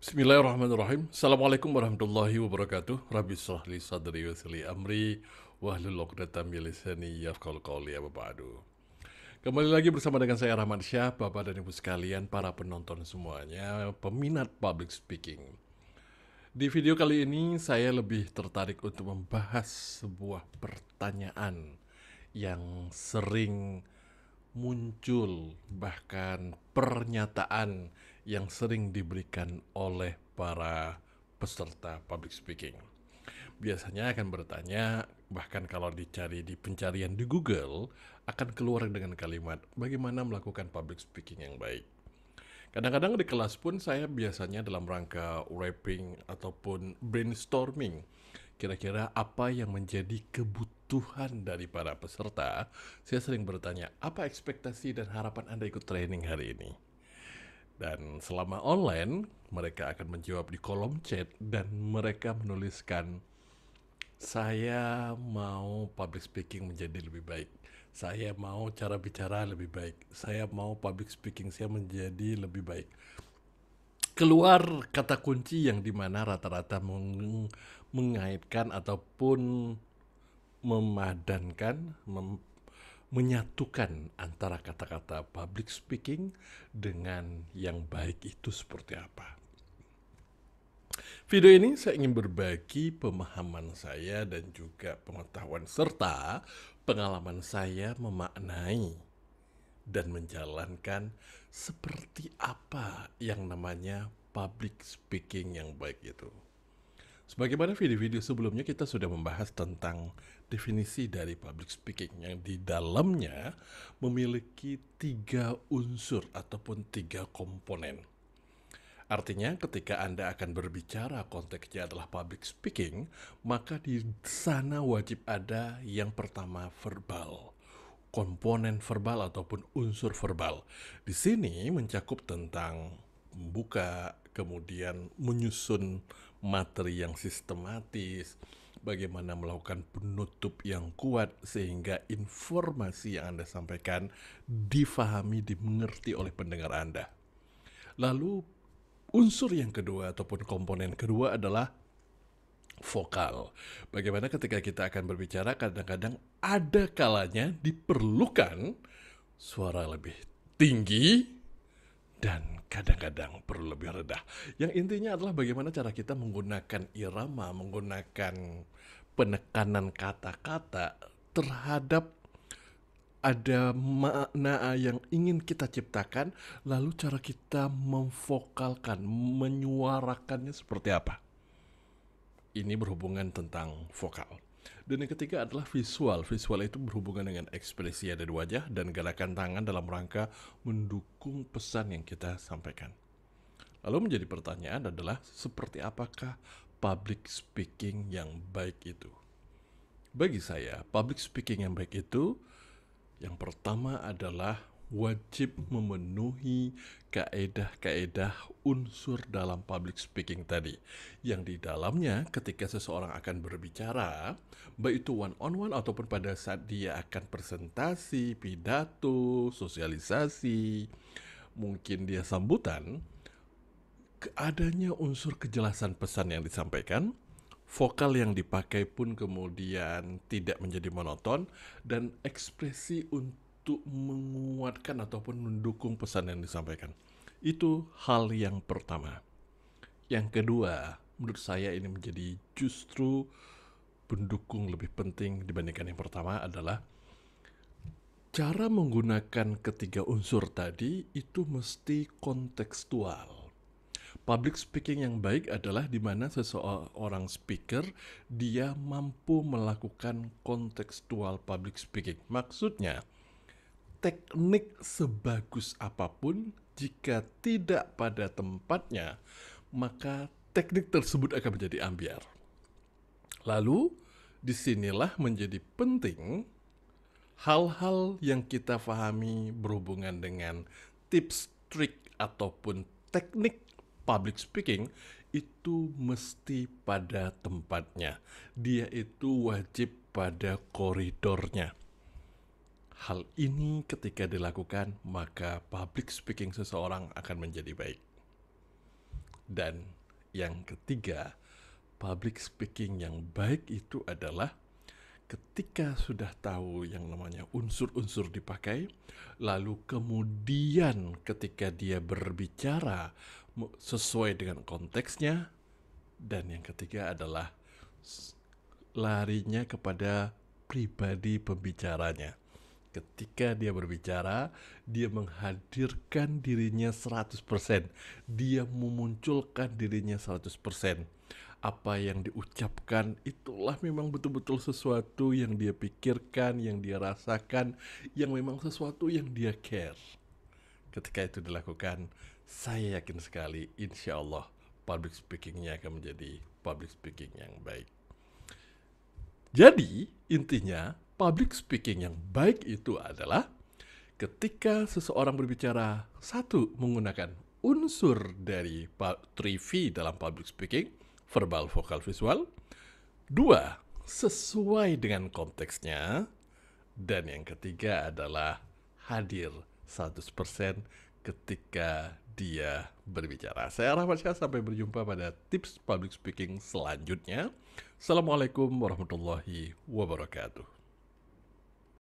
Bismillahirrahmanirrahim. Assalamualaikum warahmatullahi wabarakatuh. Rabbi shrah li sadri wa yassir li amri wahlul 'uqdatam min lisani yafqahu qawli, amma ba'du. Kembali lagi bersama dengan saya Rahman Syah, Bapak dan Ibu sekalian, para penonton semuanya, peminat public speaking. Di video kali ini saya lebih tertarik untuk membahas sebuah pertanyaan yang sering muncul, bahkan pernyataan yang sering diberikan oleh para peserta public speaking. Biasanya akan bertanya, bahkan kalau dicari di pencarian di Google, akan keluar dengan kalimat, bagaimana melakukan public speaking yang baik. Kadang-kadang di kelas pun saya biasanya dalam rangka wrapping ataupun brainstorming, kira-kira apa yang menjadi kebutuhan dari para peserta. Saya sering bertanya, apa ekspektasi dan harapan Anda ikut training hari ini? Dan selama online, mereka akan menjawab di kolom chat dan mereka menuliskan, saya mau public speaking menjadi lebih baik. Saya mau cara bicara lebih baik. Saya mau public speaking saya menjadi lebih baik. Keluar kata kunci yang dimana rata-rata mengaitkan ataupun memadankan, menyatukan antara kata-kata public speaking dengan yang baik itu seperti apa. Video ini saya ingin berbagi pemahaman saya dan juga pengetahuan serta pengalaman saya memaknai dan menjalankan seperti apa yang namanya public speaking yang baik itu. Sebagaimana video-video sebelumnya kita sudah membahas tentang definisi dari public speaking yang di dalamnya memiliki 3 unsur ataupun 3 komponen. Artinya ketika Anda akan berbicara konteksnya adalah public speaking, maka di sana wajib ada yang pertama verbal. Komponen verbal ataupun unsur verbal. Di sini mencakup tentang membuka, kemudian menyusun materi yang sistematis, bagaimana melakukan penutup yang kuat sehingga informasi yang Anda sampaikan difahami, dimengerti oleh pendengar Anda. Lalu unsur yang kedua ataupun komponen kedua adalah vokal. Bagaimana ketika kita akan berbicara, kadang-kadang ada kalanya diperlukan suara lebih tinggi dan kadang-kadang perlu lebih rendah. Yang intinya adalah bagaimana cara kita menggunakan irama, menggunakan penekanan kata-kata terhadap ada makna yang ingin kita ciptakan, lalu cara kita memvokalkan, menyuarakannya seperti apa. Ini berhubungan tentang vokal. Dan yang ketiga adalah visual. Visual itu berhubungan dengan ekspresi ada di wajah dan gerakan tangan dalam rangka mendukung pesan yang kita sampaikan. Lalu menjadi pertanyaan adalah seperti apakah public speaking yang baik itu? Bagi saya, public speaking yang baik itu yang pertama adalah wajib memenuhi kaedah-kaedah unsur dalam public speaking tadi, yang di dalamnya ketika seseorang akan berbicara, baik itu one on one ataupun pada saat dia akan presentasi, pidato, sosialisasi, mungkin dia sambutan, adanya unsur kejelasan pesan yang disampaikan, vokal yang dipakai pun kemudian tidak menjadi monoton, dan ekspresi untuk menguatkan ataupun mendukung pesan yang disampaikan. Itu hal yang pertama. Yang kedua, menurut saya ini menjadi justru pendukung lebih penting dibandingkan yang pertama adalah cara menggunakan ketiga unsur tadi itu mesti kontekstual. Public speaking yang baik adalah di mana seseorang speaker dia mampu melakukan kontekstual public speaking. Maksudnya, teknik sebagus apapun jika tidak pada tempatnya, maka teknik tersebut akan menjadi ambiar. Lalu, disinilah menjadi penting hal-hal yang kita pahami berhubungan dengan tips, trik, ataupun teknik public speaking itu mesti pada tempatnya. Dia itu wajib pada koridornya. Hal ini ketika dilakukan, maka public speaking seseorang akan menjadi baik. Dan yang ketiga, public speaking yang baik itu adalah ketika sudah tahu yang namanya unsur-unsur dipakai, lalu kemudian ketika dia berbicara sesuai dengan konteksnya, dan yang ketiga adalah larinya kepada pribadi pembicaranya. Ketika dia berbicara, dia menghadirkan dirinya 100%. Dia memunculkan dirinya 100%. Apa yang diucapkan itulah memang betul-betul sesuatu yang dia pikirkan, yang dia rasakan, yang memang sesuatu yang dia care. Ketika itu dilakukan, saya yakin sekali insya Allah public speakingnya akan menjadi public speaking yang baik. Jadi intinya public speaking yang baik itu adalah ketika seseorang berbicara, satu, menggunakan unsur dari 3V dalam public speaking, verbal, vokal, visual. Dua, sesuai dengan konteksnya. Dan yang ketiga adalah hadir 100% ketika dia berbicara. Saya Rahmat Syah, sampai berjumpa pada tips public speaking selanjutnya. Assalamualaikum warahmatullahi wabarakatuh.